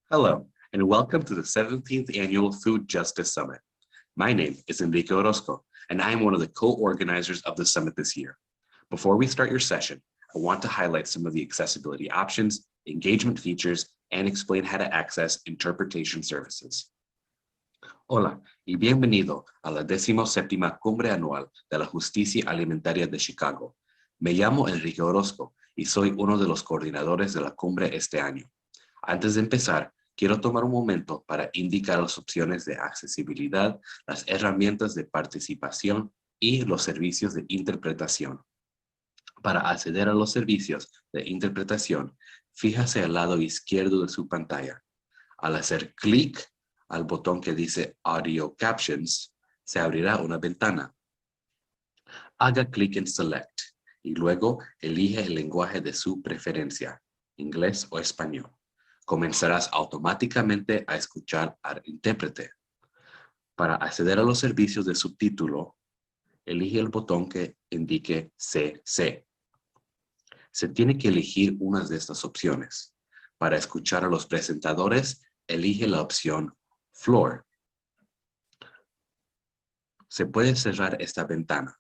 Hello, and welcome to the 17th Annual Food Justice Summit. My name is Enrique Orozco, and I am one of the co-organizers of the summit this year. Before we start your session, I want to highlight some of the accessibility options, engagement features, and explain how to access interpretation services. Hola, y bienvenido a la 17ª Cumbre Anual de la Justicia Alimentaria de Chicago. Me llamo Enrique Orozco y soy uno de los coordinadores de la cumbre este año. Antes de empezar, quiero tomar un momento para indicar las opciones de accesibilidad, las herramientas de participación y los servicios de interpretación. Para acceder a los servicios de interpretación, fíjese al lado izquierdo de su pantalla. Al hacer clic al botón que dice Audio Captions, se abrirá una ventana. Haga clic en Select y luego elige el lenguaje de su preferencia, inglés o español. Comenzarás automáticamente a escuchar al intérprete. Para acceder a los servicios de subtítulo, elige el botón que indique CC. Se tiene que elegir una de estas opciones. Para escuchar a los presentadores, elige la opción Floor. Se puede cerrar esta ventana.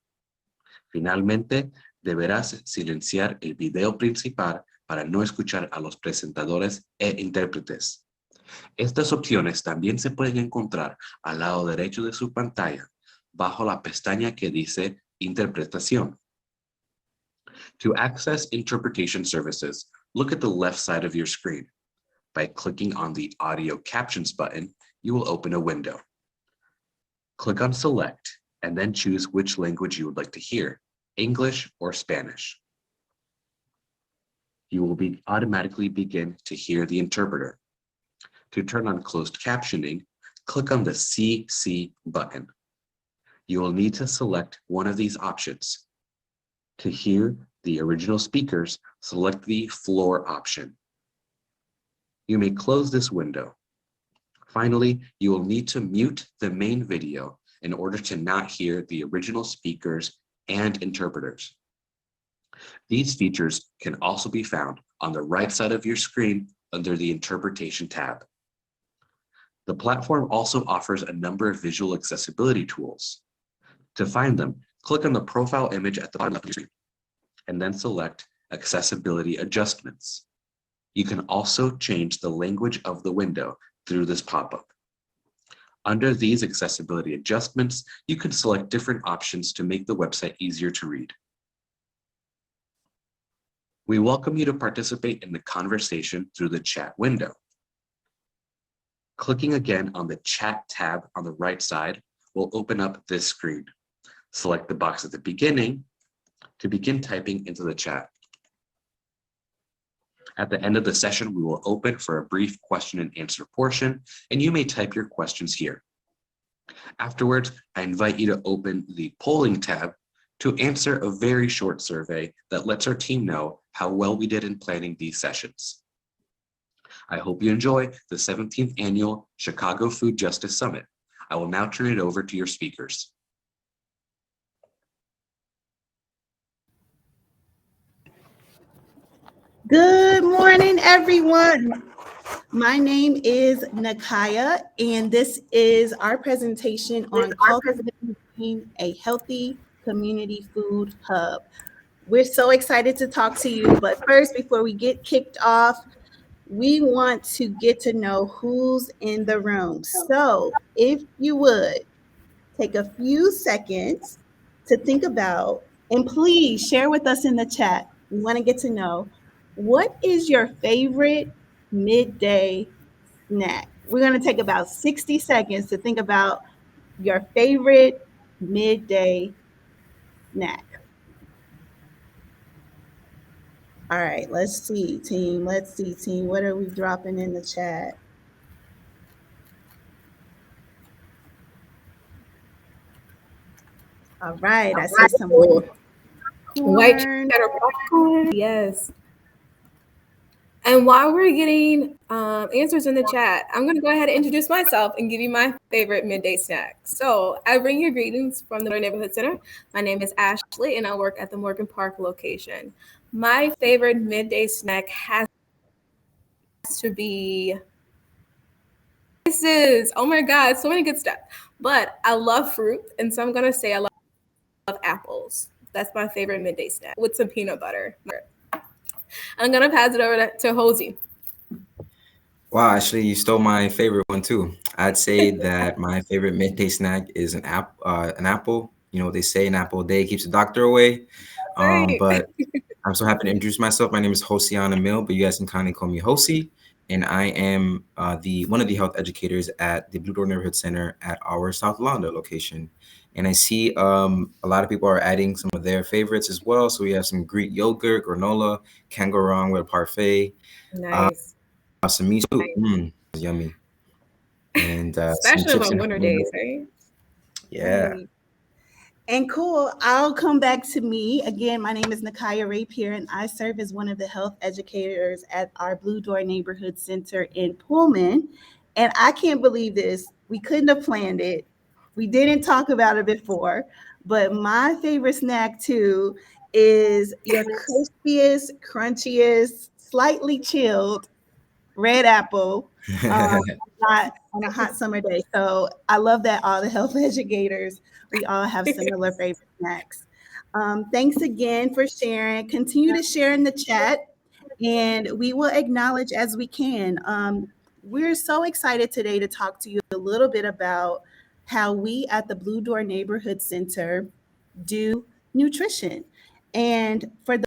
Finalmente, deberás silenciar el video principal para no escuchar a los presentadores e intérpretes. Estas opciones también se pueden encontrar al lado derecho de su pantalla, bajo la pestaña que dice Interpretación. To access interpretation services, look at the left side of your screen. By clicking on the Audio Captions button, you will open a window. Click on Select and then choose which language you would like to hear, English or Spanish. You will automatically begin to hear the interpreter. To turn on closed captioning, click on the CC button. You will need to select one of these options. To hear the original speakers, select the Floor option. You may close this window. Finally, you will need to mute the main video in order to not hear the original speakers and interpreters. These features can also be found on the right side of your screen under the Interpretation tab. The platform also offers a number of visual accessibility tools. To find them, click on the profile image at the bottom of your screen, and then select Accessibility Adjustments. You can also change the language of the window through this pop-up. Under these accessibility adjustments, you can select different options to make the website easier to read. We welcome you to participate in the conversation through the chat window. Clicking again on the Chat tab on the right side will open up this screen. Select the box at the beginning to begin typing into the chat. At the end of the session, we will open for a brief question and answer portion, and you may type your questions here. Afterwards, I invite you to open the polling tab to answer a very short survey that lets our team know how well we did in planning these sessions. I hope you enjoy the 17th Annual Chicago Food Justice Summit. I will now turn it over to your speakers. Good morning, everyone. My name is Nakaya, and this is our presentation on cultivating a healthy community food hub. We're so excited to talk to you, but first, before we get kicked off, we want to get to know who's in the room. So if you would, take a few seconds to think about, and please share with us in the chat. We want to get to know, what is your favorite midday snack? We're going to take about 60 seconds to think about your favorite midday snack. All right, let's see, team. What are we dropping in the chat? All right, I see some white cheddar popcorn. Yes. And while we're getting answers in the chat, I'm going to go ahead and introduce myself and give you my favorite midday snack. So I bring you greetings from the Neighborhood Center. My name is Ashley, and I work at the Morgan Park location. My favorite midday snack has to be spices. Oh my God, so many good stuff. But I love fruit, and so I'm gonna say I love apples. That's my favorite midday snack with some peanut butter. I'm gonna pass it over to Hosey. Wow, actually, you stole my favorite one too. I'd say that my favorite midday snack is an apple. You know, they say an apple a day keeps the doctor away. Right. But I'm so happy to introduce myself. My name is Hosiana Mill, but you guys can kindly call me Hosi, and I am the one of the health educators at the Blue Door Neighborhood Center at our South Londa location. And I see a lot of people are adding some of their favorites as well. So we have some Greek yogurt, granola, can't go wrong with a parfait. Nice. Some miso, yummy, and some Especially chips on and winter hummus. days, right? Yeah. Right. And cool, I'll come back to me. Again, my name is Nakaya Rapier, and I serve as one of the health educators at our Blue Door Neighborhood Center in Pullman. And I can't believe this. We couldn't have planned it. We didn't talk about it before, but my favorite snack too is your crispiest, crunchiest, slightly chilled red apple, um, not on a hot summer day. So I love that all the health educators, we all have similar favorite snacks. Thanks again for sharing. Continue to share in the chat, and we will acknowledge as we can. We're so excited today to talk to you a little bit about how we at the Blue Door Neighborhood Center do nutrition. And for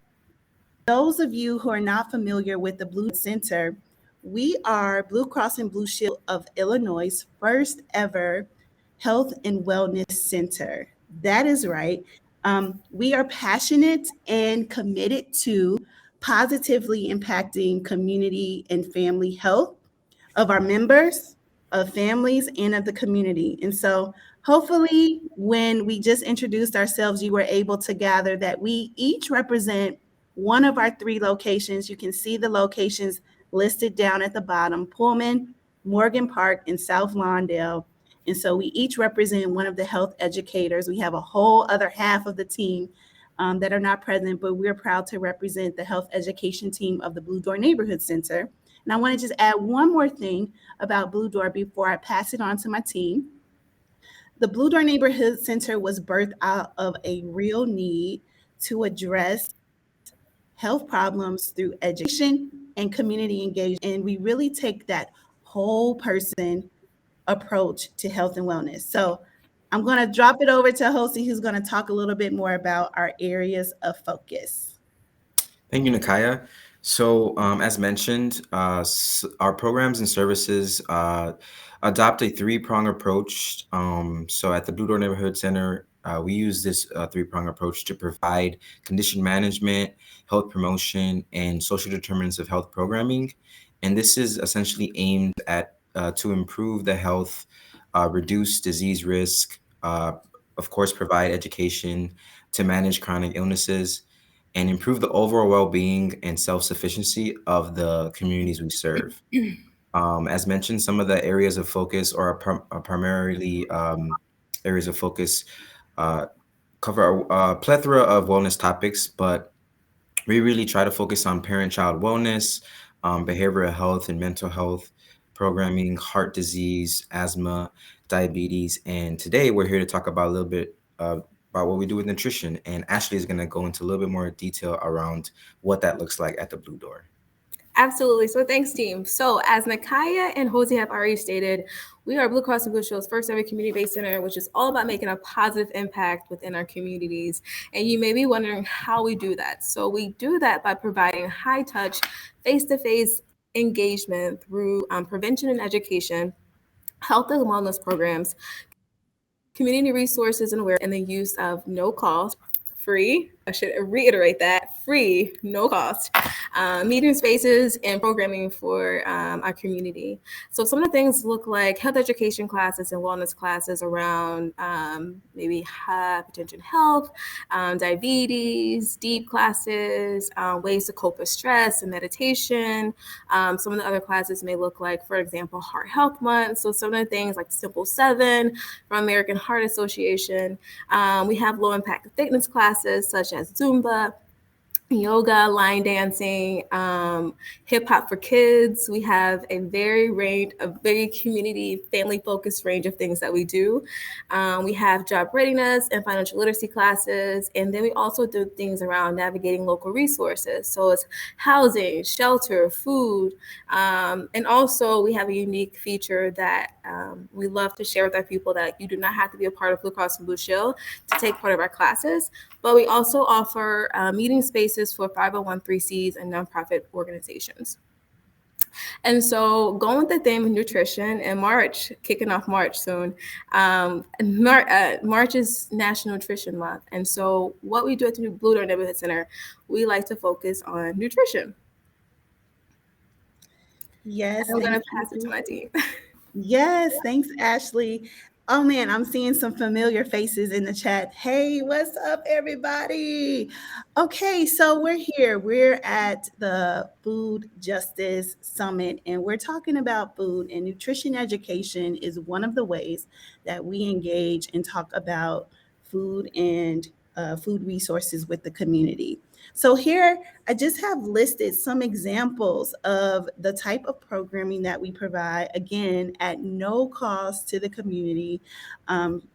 those of you who are not familiar with the Blue Center, we are Blue Cross and Blue Shield of Illinois' first ever health and wellness center. That is right. We are passionate and committed to positively impacting community and family health of our members, of families, and of the community. And so, hopefully, when we just introduced ourselves, you were able to gather that we each represent one of our three locations. You can see the locations listed down at the bottom: Pullman, Morgan Park, and South Lawndale. And so we each represent one of the health educators. We have a whole other half of the team that are not present, but we're proud to represent the health education team of the Blue Door Neighborhood Center. And I want to just add one more thing about Blue Door before I pass it on to my team. The Blue Door Neighborhood Center was birthed out of a real need to address health problems through education and community engagement. And we really take that whole person approach to health and wellness. So I'm going to drop it over to Hosi, who's going to talk a little bit more about our areas of focus. Thank you, Nikaya. So, as mentioned, our programs and services adopt a three-prong approach. So, at the Blue Door Neighborhood Center, we use this three-prong approach to provide condition management, health promotion, and social determinants of health programming. And this is essentially aimed at to improve the health, reduce disease risk, of course, provide education to manage chronic illnesses and improve the overall well-being and self-sufficiency of the communities we serve. As mentioned, some of the areas of focus are primarily areas of focus uh, cover a plethora of wellness topics, but we really try to focus on parent-child wellness, behavioral health and mental health, programming, heart disease, asthma, diabetes, and today we're here to talk about a little bit about what we do with nutrition. And Ashley is going to go into a little bit more detail around what that looks like at the Blue Door. Absolutely. So thanks, team. So as Nakaya and Hosey have already stated, we are Blue Cross and Blue Shield's first ever community-based center, which is all about making a positive impact within our communities. And you may be wondering how we do that. So we do that by providing high-touch, face-to-face engagement through prevention and education, health and wellness programs, community resources and the use of no cost, free, I should reiterate that, free, no cost, meeting spaces and programming for our community. So some of the things look like health education classes and wellness classes around maybe hypertension health, diabetes, deep classes, ways to cope with stress and meditation. Some of the other classes may look like, for example, Heart Health Month. So some of the things like Simple 7 from American Heart Association. We have low impact fitness classes such as Zumba, yoga, line dancing, hip hop for kids. We have a very community, family focused range of things that we do. We have job readiness and financial literacy classes, and then we also do things around navigating local resources. So it's housing, shelter, food, and also we have a unique feature that we love to share with our people, that you do not have to be a part of Blue Cross and Blue Shield to take part of our classes. But we also offer meeting spaces for 501(c)(3)s and nonprofit organizations. And so, going with the theme of nutrition, in March, kicking off March soon, March is National Nutrition Month. And so, what we do at the Blue Door Neighborhood Center, we like to focus on nutrition. Yes, I'm going to thank pass it to you. my team. Yes, thanks, Ashley. Oh man, I'm seeing some familiar faces in the chat. Hey, what's up, everybody? Okay, so we're here. We're at the Food Justice Summit, and we're talking about food, and nutrition education is one of the ways that we engage and talk about food and food resources with the community. So here I just have listed some examples of the type of programming that we provide, again, at no cost to the community,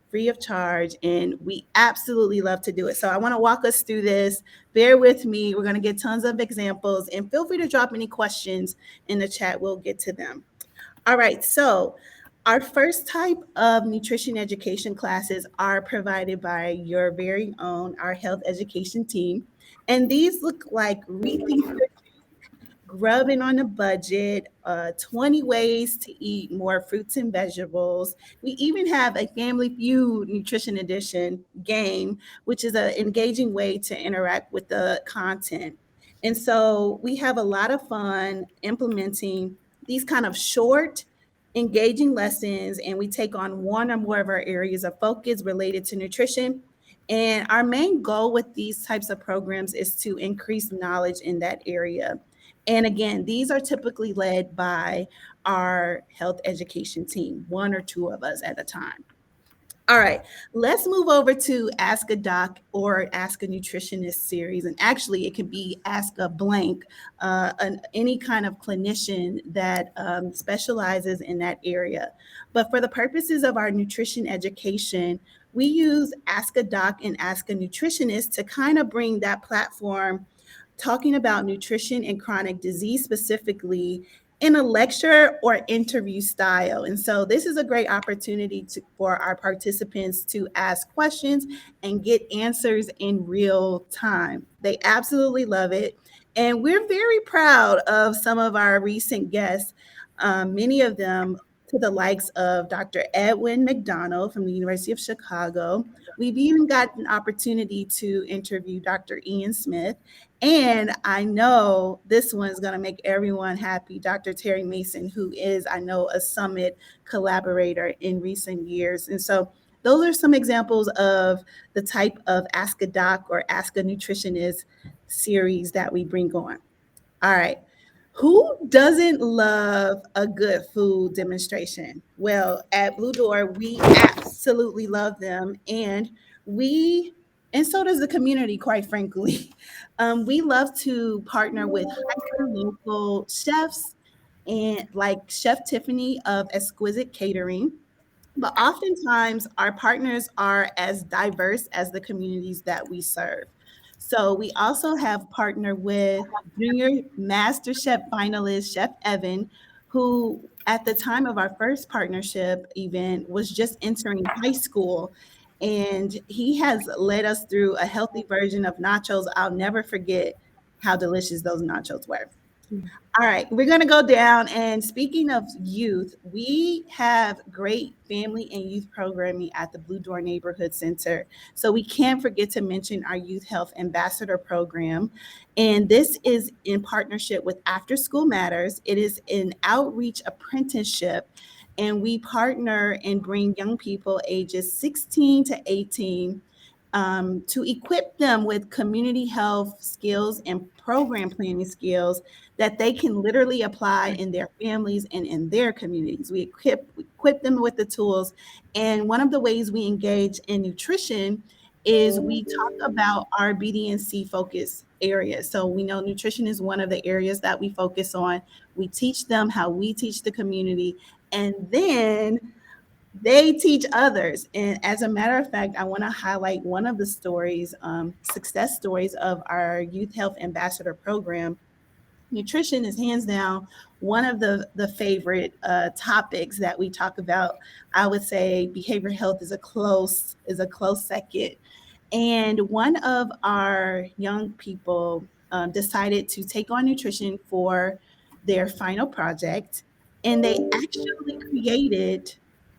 free of charge, and we absolutely love to do it. So I want to walk us through this. Bear with me. We're going to get tons of examples, and feel free to drop any questions in the chat. We'll get to them. All right, so our first type of nutrition education classes are provided by your very own, our health education team. And these look like Rethink Your Grubbing on a Budget, 20 Ways to Eat More Fruits and Vegetables. We even have a Family Feud Nutrition Edition game, which is an engaging way to interact with the content. And so we have a lot of fun implementing these kind of short, engaging lessons, and we take on one or more of our areas of focus related to nutrition. And our main goal with these types of programs is to increase knowledge in that area. And again, these are typically led by our health education team, one or two of us at a time. All right, let's move over to Ask a Doc or Ask a Nutritionist series. And actually, it could be Ask a Blank, any kind of clinician that specializes in that area. But for the purposes of our nutrition education, we use Ask a Doc and Ask a Nutritionist to kind of bring that platform talking about nutrition and chronic disease specifically in a lecture or interview style. And so this is a great opportunity for our participants to ask questions and get answers in real time. They absolutely love it. And we're very proud of some of our recent guests, many of them to the likes of Dr. Edwin McDonald from the University of Chicago. We've even got an opportunity to interview Dr. Ian Smith. And I know this one's going to make everyone happy. Dr. Terry Mason, who is, I know, a Summit collaborator in recent years. And so those are some examples of the type of Ask a Doc or Ask a Nutritionist series that we bring on. All right. Who doesn't love a good food demonstration? Well, at Blue Door, we absolutely love them. And so does the community, quite frankly. We love to partner with hyper local chefs and like Chef Tiffany of Exquisite Catering. But oftentimes, our partners are as diverse as the communities that we serve. So we also have partnered with Junior Master Chef finalist Chef Evan, who at the time of our first partnership event was just entering high school. And he has led us through a healthy version of nachos. I'll never forget how delicious those nachos were. All right, we're going to go down. And speaking of youth, we have great family and youth programming at the Blue Door Neighborhood Center. So we can't forget to mention our Youth Health Ambassador program. And this is in partnership with After School Matters. It is an outreach apprenticeship. And we partner and bring young people ages 16 to 18 to equip them with community health skills and program planning skills that they can literally apply in their families and in their communities. We equip them with the tools. And one of the ways we engage in nutrition is we talk about our BD&C focus areas. So we know nutrition is one of the areas that we focus on. We teach them how we teach the community, and then they teach others. And as a matter of fact, I want to highlight one of the stories, success stories of our Youth Health Ambassador program. Nutrition is hands down one of the favorite topics that we talk about. I would say behavioral health is a close second. And one of our young people decided to take on nutrition for their final project, and they actually created.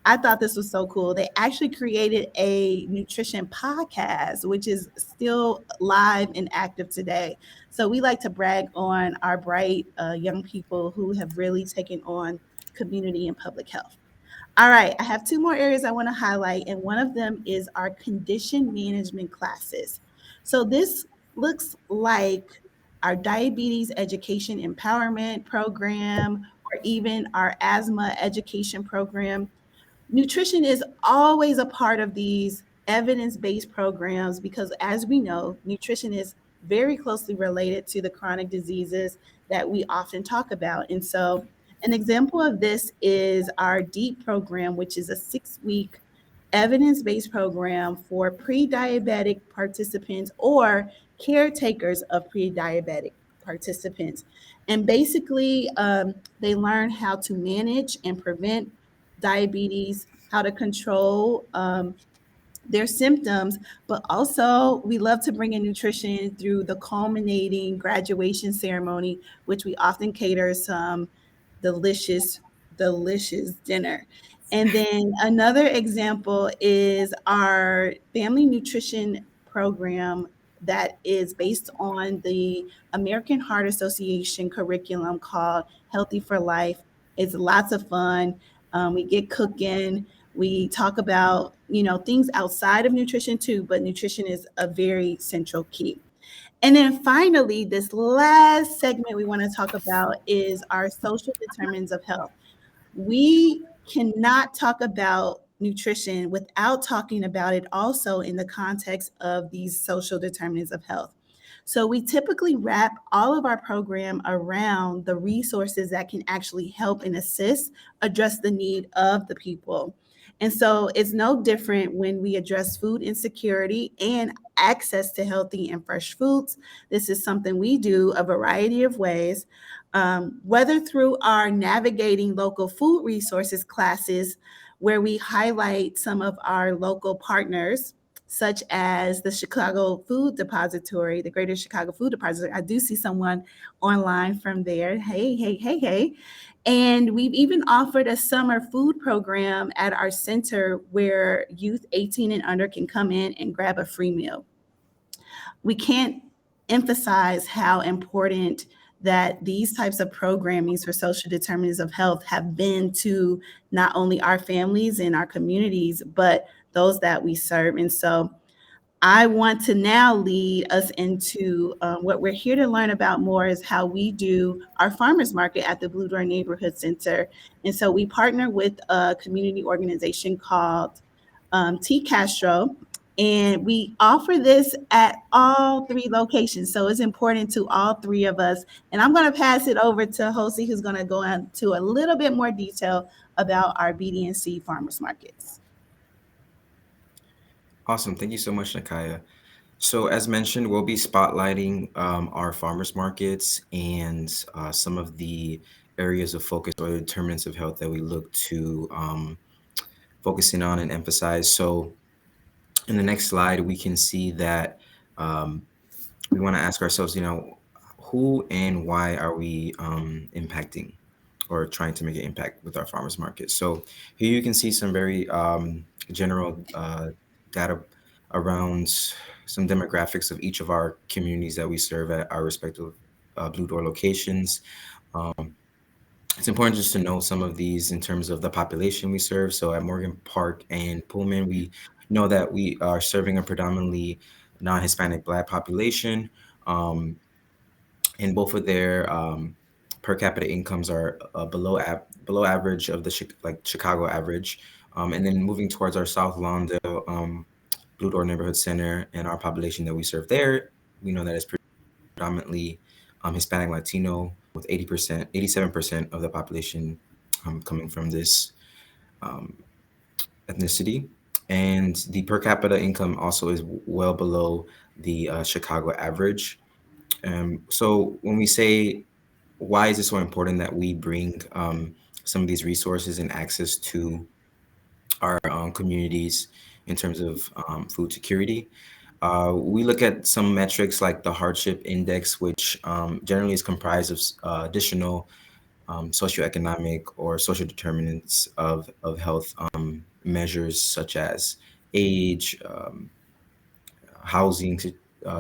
I thought this was so cool. They actually created a nutrition podcast, which is still live and active today. So we like to brag on our bright young people who have really taken on community and public health. All right, I have two more areas I want to highlight, and one of them is our condition management classes. So this looks like our diabetes education empowerment program, or even our asthma education program. Nutrition is always a part of these evidence-based programs because, as we know, nutrition is very closely related to the chronic diseases that we often talk about. And so an example of this is our DEEP program, which is a 6-week evidence-based program for pre-diabetic participants or caretakers of pre-diabetic participants. And basically, they learn how to manage and prevent diabetes, how to control their symptoms, but also we love to bring in nutrition through the culminating graduation ceremony, which we often cater some delicious, delicious dinner. And then another example is our family nutrition program that is based on the American Heart Association curriculum called Healthy for Life. It's lots of fun. We get cooking. We talk about, things outside of nutrition too, but nutrition is a very central key. And then finally, this last segment we want to talk about is our social determinants of health. We cannot talk about nutrition without talking about it also in the context of these social determinants of health. So we typically wrap all of our program around the resources that can actually help and assist address the need of the people. And so it's no different when we address food insecurity and access to healthy and fresh foods. This is something we do a variety of ways, whether through our navigating local food resources classes, where we highlight some of our local partners, such as the Chicago Food Depository, the Greater Chicago Food Depository. I do see someone online from there. Hey, hey, hey, hey. And we've even offered a summer food program at our center where youth 18 and under can come in and grab a free meal. We can't emphasize how important that these types of programmings for social determinants of health have been to not only our families and our communities, but those that we serve. And so I want to now lead us into what we're here to learn about more is how we do our farmers market at the Blue Door Neighborhood Center. And so we partner with a community organization called T. Castro, and we offer this at all three locations. So it's important to all three of us. And I'm going to pass it over to Josie, who's going to go into a little bit more detail about our BD&C farmers markets. Awesome. Thank you so much, Nakaya. So, as mentioned, we'll be spotlighting our farmers markets and some of the areas of focus or determinants of health that we look to focusing on and emphasize. So, in the next slide, we can see that we want to ask ourselves, who and why are we impacting or trying to make an impact with our farmers market? So, here you can see some very general data around some demographics of each of our communities that we serve at our respective Blue Door locations. It's important just to know some of these in terms of the population we serve. So at Morgan Park and Pullman, we know that we are serving a predominantly non-Hispanic Black population, and both of their per capita incomes are below average of the Chicago average. And then moving towards our South Lawndale Blue Door Neighborhood Center and our population that we serve there, we know that it's predominantly Hispanic Latino, with 80%, 87% of the population coming from this um, ethnicity. And the per capita income also is well below the Chicago average. So when we say, why is it so important that we bring some of these resources and access to our communities in terms of food security? We look at some metrics like the hardship index, which generally is comprised of additional socioeconomic or social determinants of health measures such as age, housing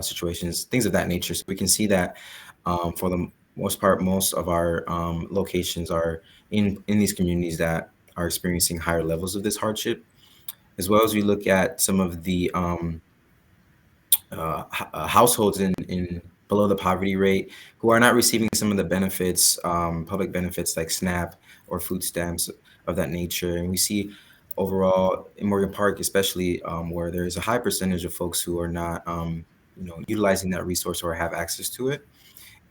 situations, things of that nature. So we can see that for the most part, most of our locations are in these communities that are experiencing higher levels of this hardship, as well as we look at some of the households in below the poverty rate who are not receiving some of the benefits, public benefits like SNAP or food stamps of that nature. And we see overall in Morgan Park, especially where there is a high percentage of folks who are not, utilizing that resource or have access to it.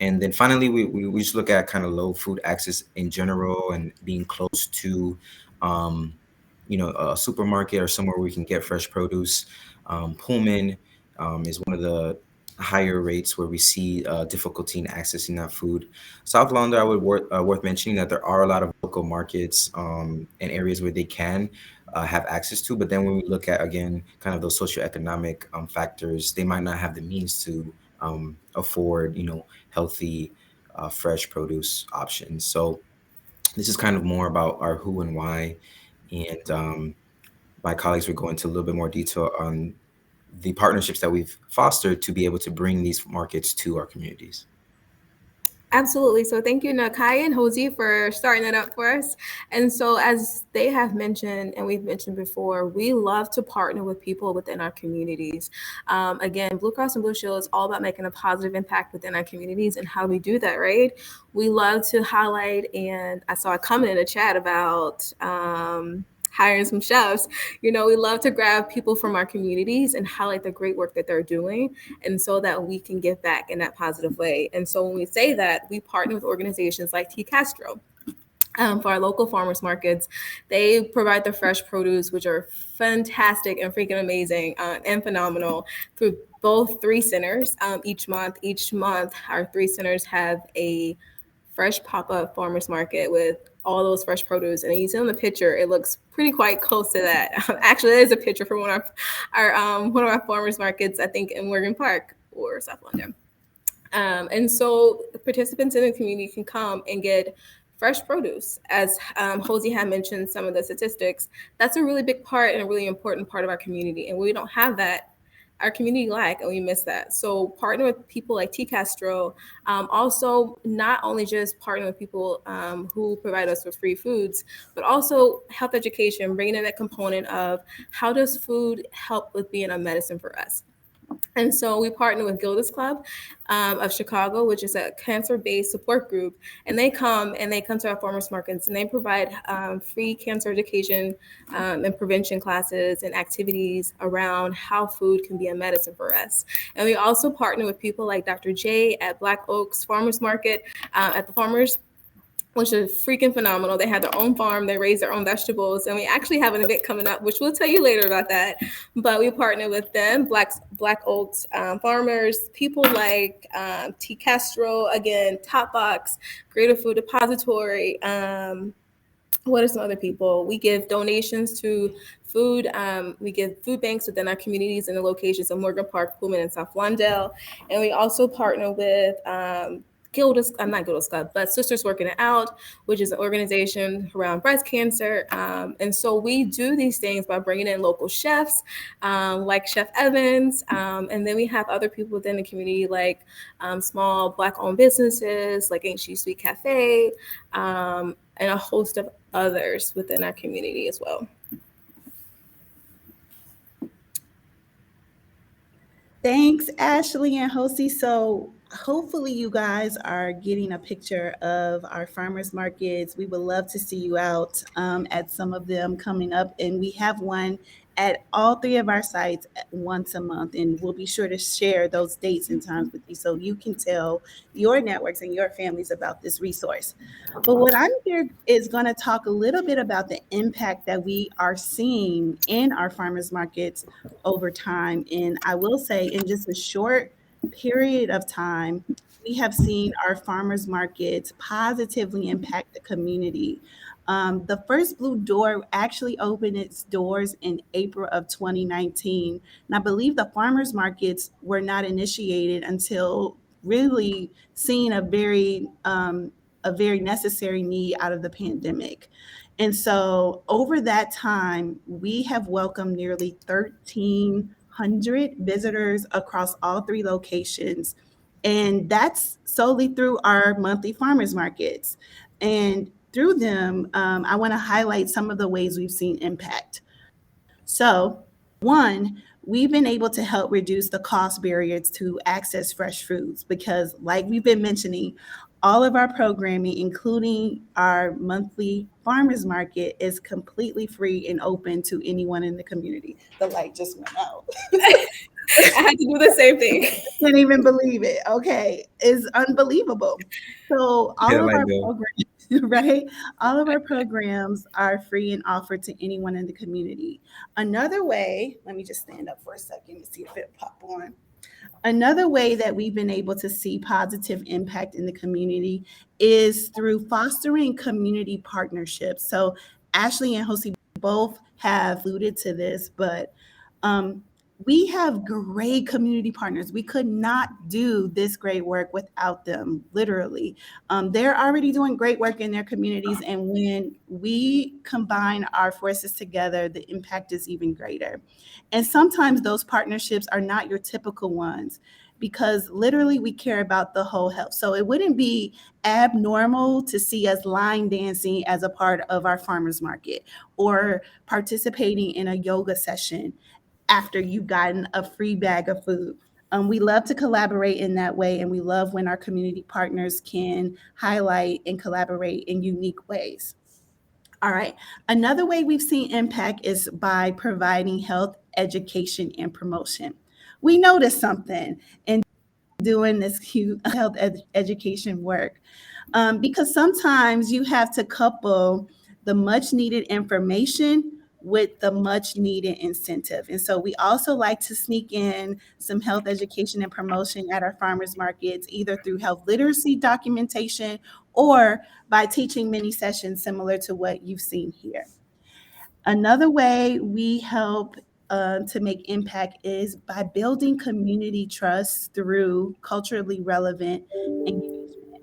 And then finally, we just look at kind of low food access in general and being close to, um, a supermarket or somewhere where we can get fresh produce. Pullman is one of the higher rates where we see difficulty in accessing that food. South London, I would worth mentioning that there are a lot of local markets and areas where they can have access to. But then when we look at, again, kind of those socioeconomic factors, they might not have the means to afford, healthy, fresh produce options. So this is kind of more about our who and why. And my colleagues will go into a little bit more detail on the partnerships that we've fostered to be able to bring these markets to our communities. Absolutely. So thank you, Nakai and Josie, for starting it up for us. And so as they have mentioned, and we've mentioned before, we love to partner with people within our communities. Again, Blue Cross and Blue Shield is all about making a positive impact within our communities, and how we do that, right? We love to highlight, and I saw a comment in the chat about hiring some chefs. We love to grab people from our communities and highlight the great work that they're doing, and so that we can give back in that positive way. And so when we say that, we partner with organizations like T. Castro. For our local farmers markets, they provide the fresh produce, which are fantastic and freaking amazing and phenomenal, through both 3 centers each month. Each month, our 3 centers have a fresh pop-up farmers market with all those fresh produce. And you see on the picture, it looks pretty quite close to that. Actually, there's a picture from one of our farmers markets, I think in Morgan Park or South London. And so participants in the community can come and get fresh produce. As Josie had mentioned some of the statistics, that's a really big part and a really important part of our community. And we don't have that, our community and we miss that. So partner with people like T. Castro. Also, not only just partner with people who provide us with free foods, but also health education, bringing in that component of how does food help with being a medicine for us. And so we partner with Gilda's Club of Chicago, which is a cancer-based support group. And they come to our farmers markets, and they provide free cancer education and prevention classes and activities around how food can be a medicine for us. And we also partner with people like Dr. J at Black Oaks Farmers Market at the Farmers, which is freaking phenomenal. They have their own farm, they raise their own vegetables, and we actually have an event coming up, which we'll tell you later about that. But we partner with them, Black Oaks farmers, people like T. Castro, again, Top Box, Greater Food Depository. What are some other people? We give donations to food. We give food banks within our communities in the locations of Morgan Park, Pullman, and South Lawndale. And we also partner with not Gilda's Club, but Sisters Working It Out, which is an organization around breast cancer. And so we do these things by bringing in local chefs, like Chef Evans. And then we have other people within the community, like small Black-owned businesses, like Ain't She Sweet Cafe, and a host of others within our community as well. Thanks, Ashley and Josie. So hopefully you guys are getting a picture of our farmers markets. We would love to see you out at some of them coming up. And we have one at all three of our sites once a month, and we'll be sure to share those dates and times with you so you can tell your networks and your families about this resource. But what I'm here is going to talk a little bit about the impact that we are seeing in our farmers markets over time. And I will say, in just a short period of time, we have seen our farmers markets positively impact the community. The first Blue Door actually opened its doors in April of 2019. And I believe the farmers markets were not initiated until really seeing a very necessary need out of the pandemic. And so over that time, we have welcomed nearly 1,300 visitors across all three locations. And that's solely through our monthly farmers markets. And through them, I want to highlight some of the ways we've seen impact. So, one, we've been able to help reduce the cost barriers to access fresh foods because, like we've been mentioning, all of our programming, including our monthly farmers market, is completely free and open to anyone in the community. The light just went out. I had to do the same thing. Can't even believe it. Okay, it's unbelievable. So Get all a of light our bill. programs, right? All of our programs are free and offered to anyone in the community. Another way, let me just stand up for a second to see if it pop on. Another way that we've been able to see positive impact in the community is through fostering community partnerships. So Ashley and Josie both have alluded to this, but um, we have great community partners. We could not do this great work without them, literally. They're already doing great work in their communities, and when we combine our forces together, the impact is even greater. And sometimes those partnerships are not your typical ones because literally we care about the whole health. So it wouldn't be abnormal to see us line dancing as a part of our farmers market or participating in a yoga session after you've gotten a free bag of food. We love to collaborate in that way, and we love when our community partners can highlight and collaborate in unique ways. All right. Another way we've seen impact is by providing health education and promotion. We noticed something in doing this health education work because sometimes you have to couple the much needed information with the much needed incentive. And so we also like to sneak in some health education and promotion at our farmers markets, either through health literacy documentation or by teaching mini sessions similar to what you've seen here. Another way we help to make impact is by building community trust through culturally relevant engagement.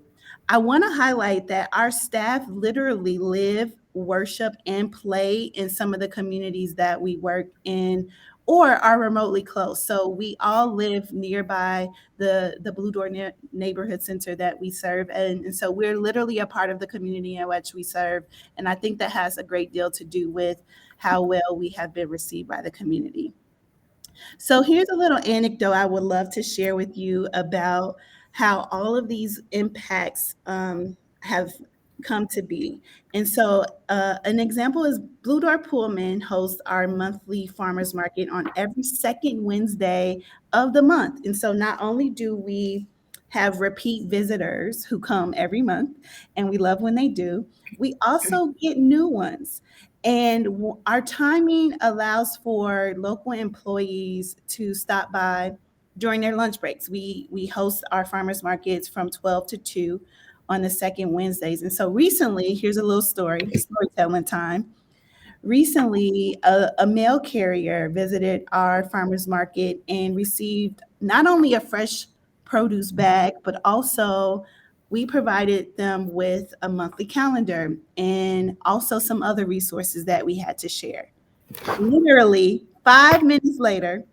I want to highlight that our staff literally live, worship, and play in some of the communities that we work in or are remotely close. So we all live nearby the Blue Door neighborhood center that we serve. And so we're literally a part of the community in which we serve. And I think that has a great deal to do with how well we have been received by the community. So here's a little anecdote I would love to share with you about how all of these impacts have come to be. And so an example is Blue Door Pullman hosts our monthly farmers market on every second Wednesday of the month. And so not only do we have repeat visitors who come every month, and we love when they do, we also get new ones. And our timing allows for local employees to stop by during their lunch breaks. We host our farmers markets from 12 to 2 on the second Wednesdays. And so recently, here's a little storytelling time. Recently, a mail carrier visited our farmers market and received not only a fresh produce bag, but also we provided them with a monthly calendar and also some other resources that we had to share. Literally 5 minutes later,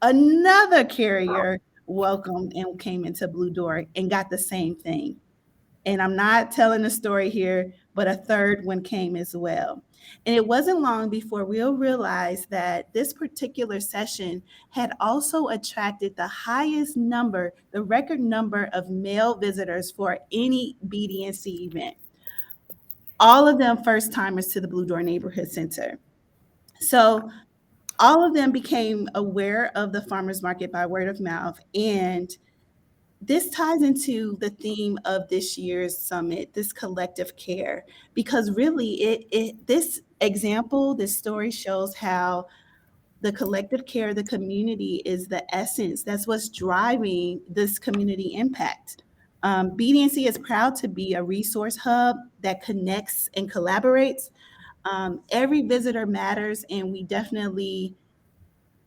another carrier welcomed and came into Blue Door and got the same thing. And I'm not telling the story here, but a third one came as well. And it wasn't long before we'll realize that this particular session had also attracted the highest number, the record number of male visitors for any BDNC event. All of them first timers to the Blue Door Neighborhood Center. So all of them became aware of the farmers market by word of mouth. And this ties into the theme of this year's summit, this collective care, because really this example, this story shows how the collective care of the community is the essence. That's what's driving this community impact. BDNC is proud to be a resource hub that connects and collaborates. Every visitor matters, and we definitely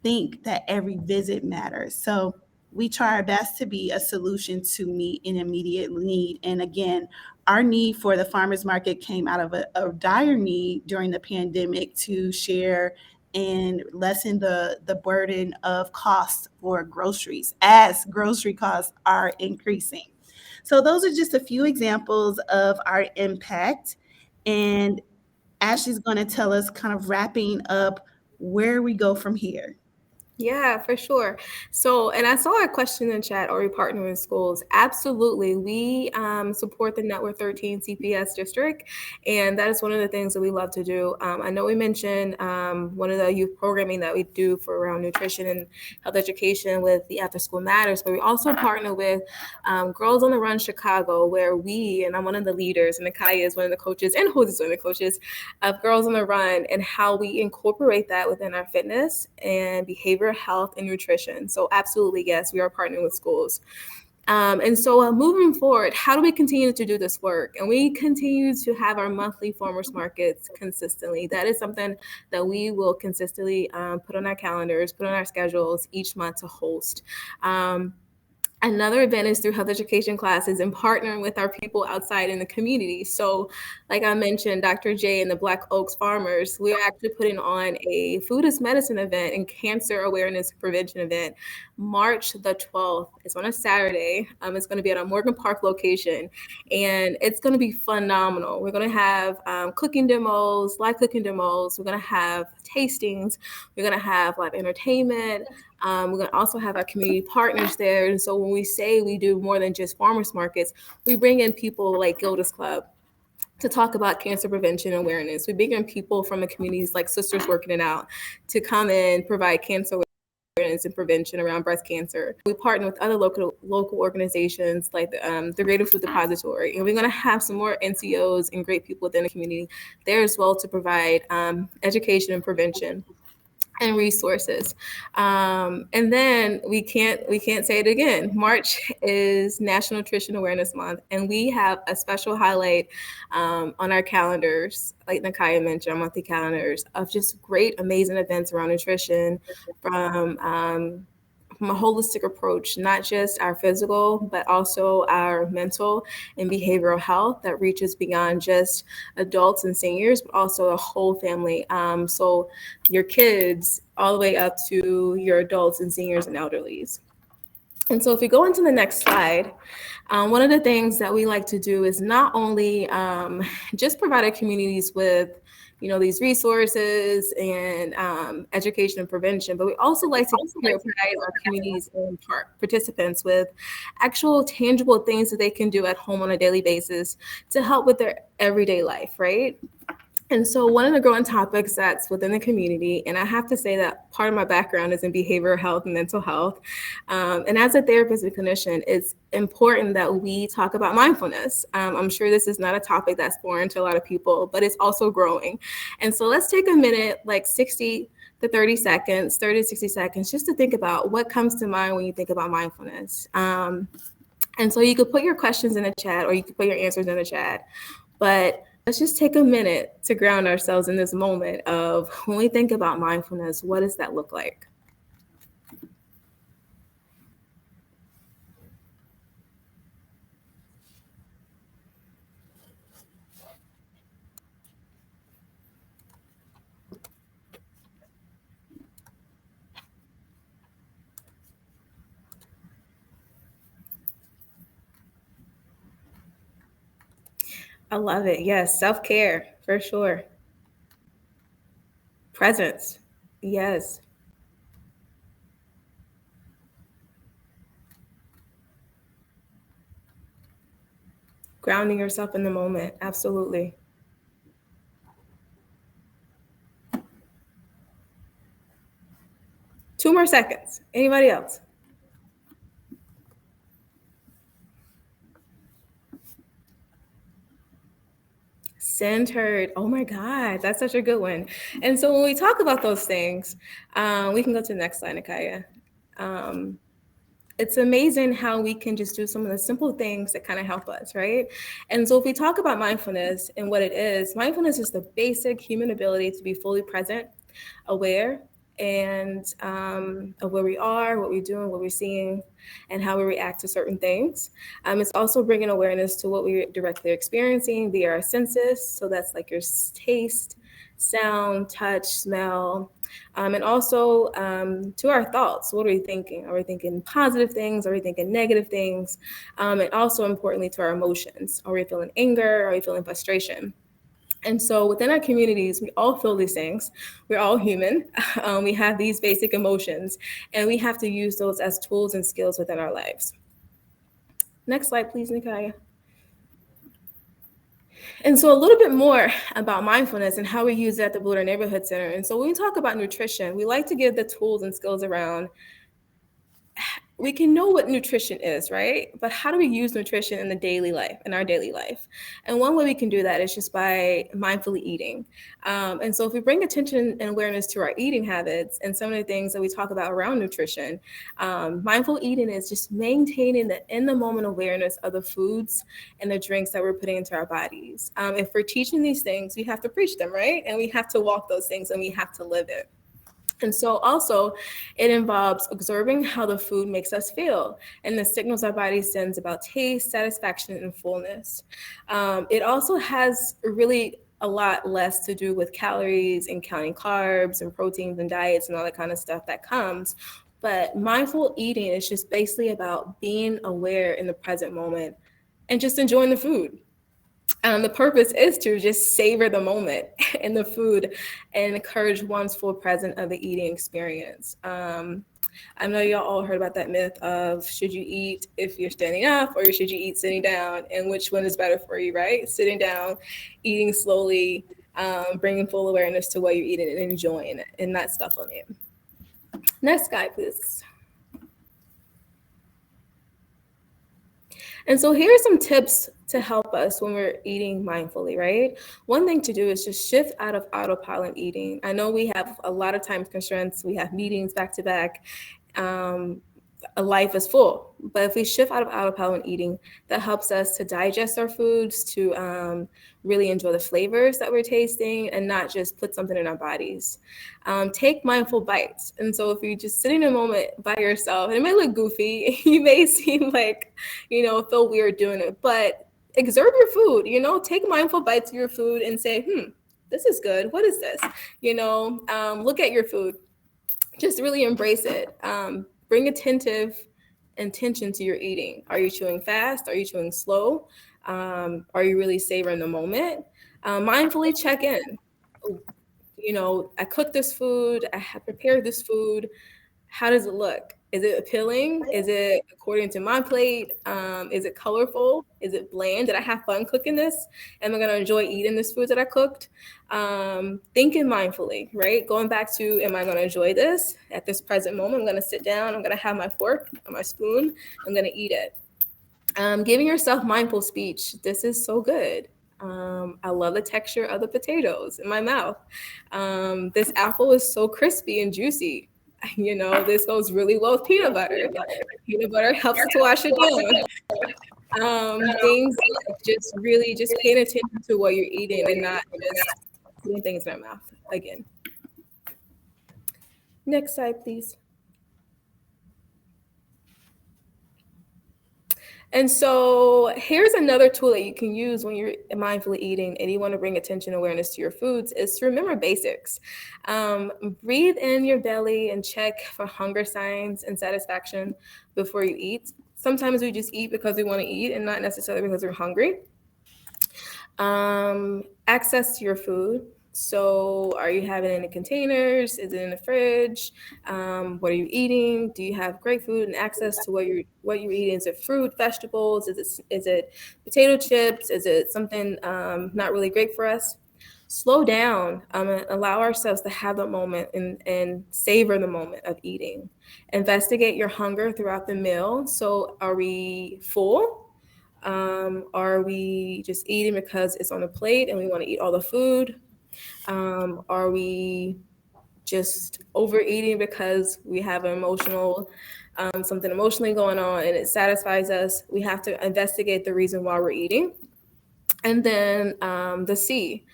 think that every visit matters. So we try our best to be a solution to meet an immediate need. And again, our need for the farmers market came out of a dire need during the pandemic to share and lessen the burden of costs for groceries as grocery costs are increasing. So those are just a few examples of our impact. And Ashley's going to tell us, kind of wrapping up, where we go from here. Yeah, for sure. So, and I saw a question in the chat, are we partnering with schools? Absolutely. We support the Network 13 CPS district, and that is one of the things that we love to do. I know we mentioned one of the youth programming that we do for around nutrition and health education with the After School Matters, but we also partner with Girls on the Run Chicago, where and I'm one of the leaders, and Nakaya is one of the coaches, and Jose is one of the coaches of Girls on the Run, and how we incorporate that within our fitness and behavioral health and nutrition. So absolutely, yes, we are partnering with schools. And so moving forward, how do we continue to do this work? And we continue to have our monthly farmers markets consistently. That is something that we will consistently put on our calendars, put on our schedules each month to host. Another advantage through health education classes and partnering with our people outside in the community. So like I mentioned, Dr. J and the Black Oaks Farmers, we are actually putting on a food as medicine event and cancer awareness prevention event, March the 12th. It's on a Saturday. It's going to be at our Morgan Park location, and it's going to be phenomenal. We're going to have cooking demos, live cooking demos. We're going to have tastings. We're going to have live entertainment. We're going to also have our community partners there. And so when we say we do more than just farmers markets, we bring in people like Gilda's Club to talk about cancer prevention awareness. We bring in people from the communities like Sisters Working It Out to come and provide cancer awareness and prevention around breast cancer. We partner with other local organizations like the Greater Food Depository. And we're going to have some more NCOs and great people within the community there as well to provide education and prevention and resources. And then we can't say it again. March is National Nutrition Awareness Month, and we have a special highlight on our calendars, like Nakaya mentioned, our monthly calendars, of just great, amazing events around nutrition from a holistic approach, not just our physical, but also our mental and behavioral health that reaches beyond just adults and seniors, but also a whole family. So your kids all the way up to your adults and seniors and elderlies. And so if we go into the next slide, one of the things that we like to do is not only just provide our communities with these resources and education and prevention, but we also like to provide our communities and participants with actual tangible things that they can do at home on a daily basis to help with their everyday life, right? And so one of the growing topics that's within the community, and I have to say that part of my background is in behavioral health and mental health. And as a therapist and clinician, it's important that we talk about mindfulness. I'm sure this is not a topic that's foreign to a lot of people, but it's also growing. And so let's take a minute, like 60 to 30 seconds, 30 to 60 seconds, just to think about what comes to mind when you think about mindfulness. And so you could put your questions in the chat, or you could put your answers in the chat. But let's just take a minute to ground ourselves in this moment of when we think about mindfulness, what does that look like? I love it. Yes, self-care, for sure. Presence. Yes. Grounding yourself in the moment. Absolutely. more seconds. Anybody else? Centered. Oh my God, that's such a good one. And so when we talk about those things, we can go to the next slide, Nakaya. It's amazing how we can just do some of the simple things that kind of help us, right? And so if we talk about mindfulness and what it is, mindfulness is the basic human ability to be fully present, aware, and of where we are, what we're doing, what we're seeing, and how we react to certain things. It's also bringing awareness to what we're directly experiencing via our senses. So that's like your taste, sound, touch, smell, and also to our thoughts. What are we thinking? Are we thinking positive things? Are we thinking negative things? And also importantly to our emotions. Are we feeling anger? Are we feeling frustration? And so within our communities, we all feel these things. We're all human. We have these basic emotions, and we have to use those as tools and skills within our lives. Next slide, please, Nikaya. And so a little bit more about mindfulness and how we use it at the Blue Door Neighborhood Center. And so when we talk about nutrition, we like to give the tools and skills around. We can know what nutrition is, right? But how do we use nutrition in our daily life? And one way we can do that is just by mindfully eating. And so if we bring attention and awareness to our eating habits and some of the things that we talk about around nutrition, mindful eating is just maintaining the in the moment awareness of the foods and the drinks that we're putting into our bodies. If we're teaching these things, we have to preach them, right? And we have to walk those things and we have to live it. And so also it involves observing how the food makes us feel and the signals our body sends about taste, satisfaction, and fullness. It also has really a lot less to do with calories and counting carbs and proteins and diets and all that kind of stuff that comes. But mindful eating is just basically about being aware in the present moment and just enjoying the food. The purpose is to just savor the moment in the food and encourage one's full presence of the eating experience. I know y'all all heard about that myth of should you eat if you're standing up or should you eat sitting down, and which one is better for you, right? Sitting down, eating slowly, bringing full awareness to what you're eating and enjoying it and not stuff on it. Next guy, please. And so here are some tips to help us when we're eating mindfully, right? One thing to do is just shift out of autopilot eating. I know we have a lot of time constraints. We have meetings back to back. A life is full. But if we shift out of autopilot eating, that helps us to digest our foods, to really enjoy the flavors that we're tasting and not just put something in our bodies. Take mindful bites. And so if you're just sitting in a moment by yourself, and it may look goofy, you may seem like, feel weird doing it, but observe your food, take mindful bites of your food and say, this is good. What is this? Look at your food. Just really embrace it. Bring attentive intention to your eating. Are you chewing fast? Are you chewing slow? Are you really savoring the moment? Mindfully check in. I cooked this food. I have prepared this food. How does it look? Is it appealing? Is it according to my plate? Is it colorful? Is it bland? Did I have fun cooking this? Am I going to enjoy eating this food that I cooked? Thinking mindfully, right? Going back to, am I going to enjoy this at this present moment? I'm going to sit down. I'm going to have my fork and my spoon. I'm going to eat it. Giving yourself mindful speech. This is so good. I love the texture of the potatoes in my mouth. This apple is so crispy and juicy. This goes really well with peanut butter. Peanut butter helps to wash it down. Things just really just paying attention to what you're eating and not just putting things in my mouth again. Next slide, please. And so here's another tool that you can use when you're mindfully eating and you want to bring attention awareness to your foods is to remember basics. Breathe in your belly and check for hunger signs and satisfaction before you eat. Sometimes we just eat because we want to eat and not necessarily because we're hungry. Access to your food. So are you having it in the containers? Is it in the fridge? What are you eating? Do you have great food and access to what you're eating? Is it fruit, vegetables? Is it potato chips? Is it something not really great for us? slow down, and allow ourselves to have the moment and savor the moment of eating. Investigate your hunger throughout the meal. So are we full? Are we just eating because it's on a plate and we want to eat all the food? Are we just overeating because we have an emotional, something emotionally going on and it satisfies us? We have to investigate the reason why we're eating. And then the C,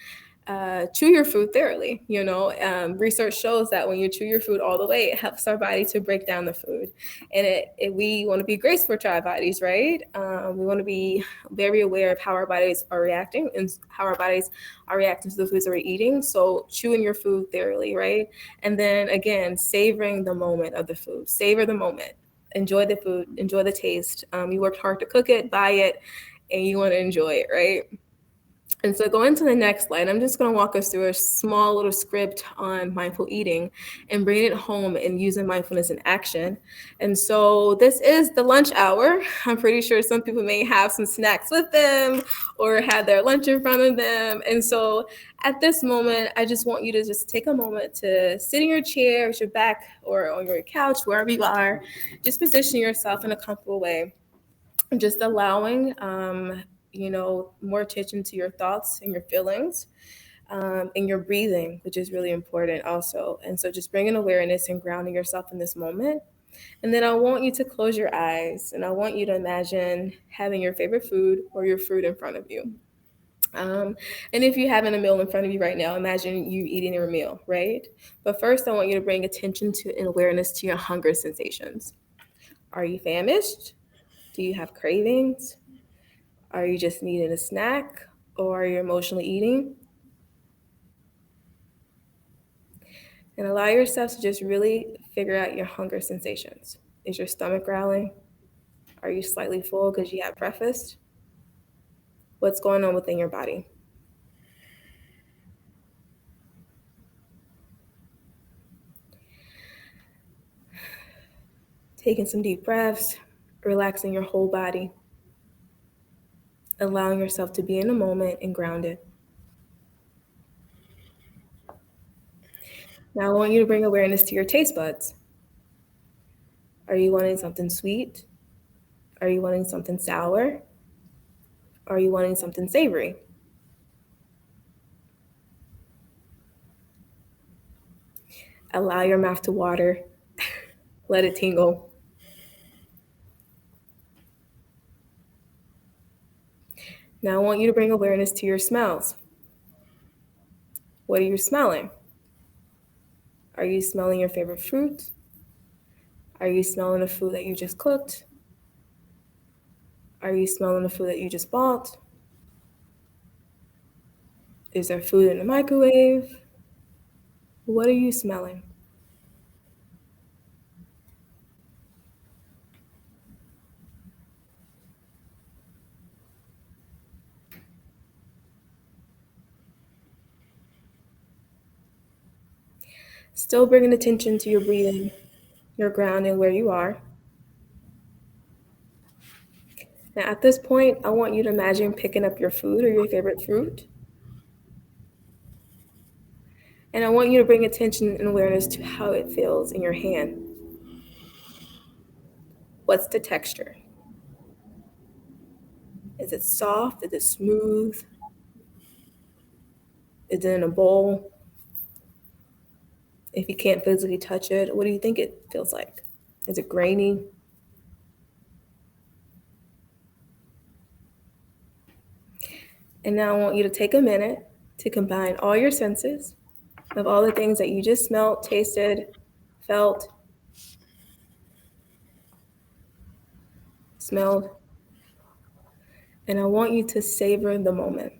chew your food thoroughly. Research shows that when you chew your food all the way, it helps our body to break down the food. And we want to be graceful to our bodies, right? We want to be very aware of how our bodies are reacting and how our bodies are reacting to the foods that we're eating. So chewing your food thoroughly, right? And then again, savoring the moment of the food. Savor the moment. Enjoy the food. Enjoy the taste. You worked hard to cook it, buy it, and you want to enjoy it, right? And so going to the next slide, I'm just going to walk us through a small little script on mindful eating and bring it home and using mindfulness in action. And so this is the lunch hour. I'm pretty sure some people may have some snacks with them or have their lunch in front of them. And so at this moment, I just want you to just take a moment to sit in your chair with your back or on your couch, wherever you are. Just position yourself in a comfortable way. Just allowing more attention to your thoughts and your feelings, and your breathing, which is really important also. And so just bringing awareness and grounding yourself in this moment. And then I want you to close your eyes and I want you to imagine having your favorite food or your fruit in front of you. And if you having a meal in front of you right now, imagine you eating your meal, right? But first, I want you to bring attention to and awareness to your hunger sensations. Are you famished? Do you have cravings? Are you just needing a snack, or are you emotionally eating? And allow yourself to just really figure out your hunger sensations. Is your stomach growling? Are you slightly full because you had breakfast? What's going on within your body? Taking some deep breaths, relaxing your whole body, allowing yourself to be in the moment and grounded. Now I want you to bring awareness to your taste buds. Are you wanting something sweet? Are you wanting something sour? Are you wanting something savory? Allow your mouth to water. Let it tingle. Now I want you to bring awareness to your smells. What are you smelling? Are you smelling your favorite fruit? Are you smelling the food that you just cooked? Are you smelling the food that you just bought? Is there food in the microwave? What are you smelling? Still bringing attention to your breathing, your grounding where you are. Now at this point, I want you to imagine picking up your food or your favorite fruit. And I want you to bring attention and awareness to how it feels in your hand. What's the texture? Is it soft? Is it smooth? Is it in a bowl? If you can't physically touch it, what do you think it feels like? Is it grainy? And now I want you to take a minute to combine all your senses of all the things that you just smelled, tasted, felt, smelled. And I want you to savor the moment.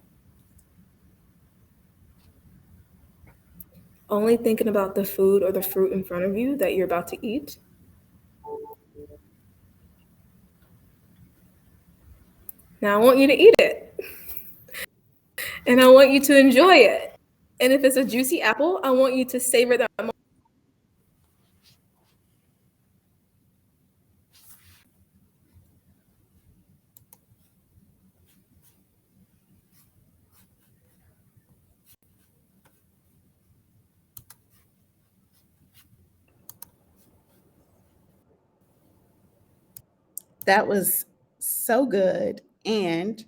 Only thinking about the food or the fruit in front of you that you're about to eat. Now I want you to eat it. And I want you to enjoy it. And if it's a juicy apple, I want you to savor that moment. that was so good. And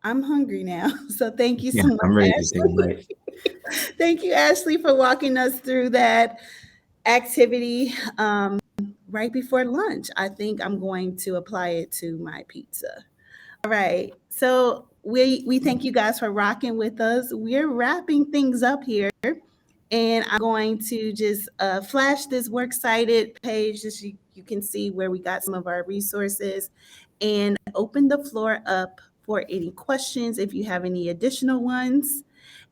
I'm hungry now. So thank you Yeah, so much, I'm ready to take a Ashley. bite. Thank you, Ashley, for walking us through that activity right before lunch. I think I'm going to apply it to my pizza. All right. So we thank you guys for rocking with us. We're wrapping things up here. And I'm going to just flash this works cited page just so you can see where we got some of our resources and open the floor up for any questions if you have any additional ones.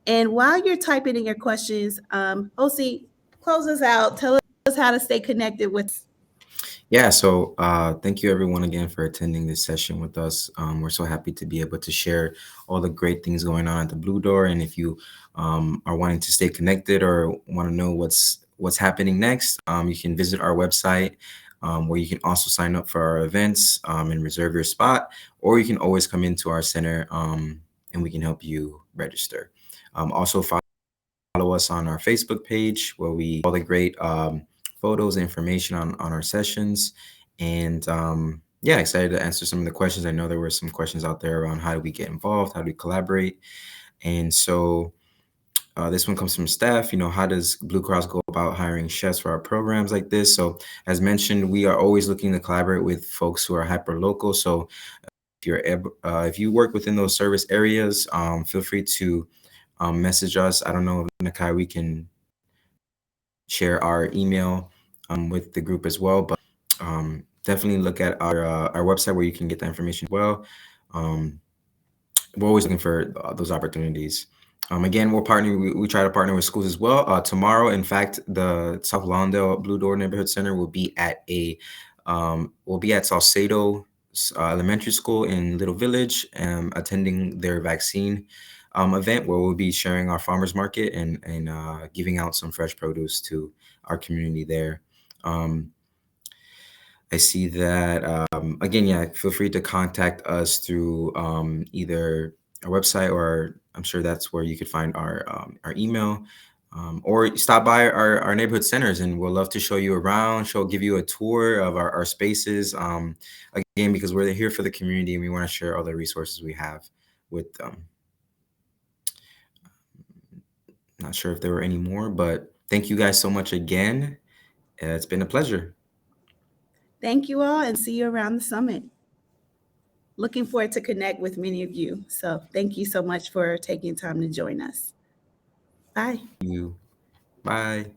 And while you're typing in your questions, Osi, close us out. Tell us how to stay connected with. Yeah, so thank you everyone again for attending this session with us. We're so happy to be able to share all the great things going on at the Blue Door. And if you are wanting to stay connected or want to know what's happening next, you can visit our website where you can also sign up for our events and reserve your spot, or you can always come into our center and we can help you register. Also follow us on our Facebook page where we all the great photos and information on our sessions. And yeah, excited to answer some of the questions. I know there were some questions out there around how do we get involved, how do we collaborate. And so this one comes from staff. How does Blue Cross go about hiring chefs for our programs like this? So as mentioned, we are always looking to collaborate with folks who are hyper local. So if you work within those service areas, feel free to message us. I don't know, Nakai, we can share our email with the group as well, but definitely look at our website where you can get that information as well. We're always looking for those opportunities. Again, we're partnering. We try to partner with schools as well. Tomorrow, in fact, the South Lawndale Blue Door Neighborhood Center will be at Salcedo Elementary School in Little Village, attending their vaccine event where we'll be sharing our farmers market and giving out some fresh produce to our community there. I see that again. Yeah, feel free to contact us through either our website, or I'm sure that's where you could find our email, or stop by our neighborhood centers, and we'll love to show you around, give you a tour of our spaces. Again, because we're here for the community and we want to share all the resources we have with them. Not sure if there were any more, but thank you guys so much again. It's been a pleasure. Thank you all and see you around the summit. Looking forward to connect with many of you. So thank you so much for taking time to join us. Bye. You. Bye.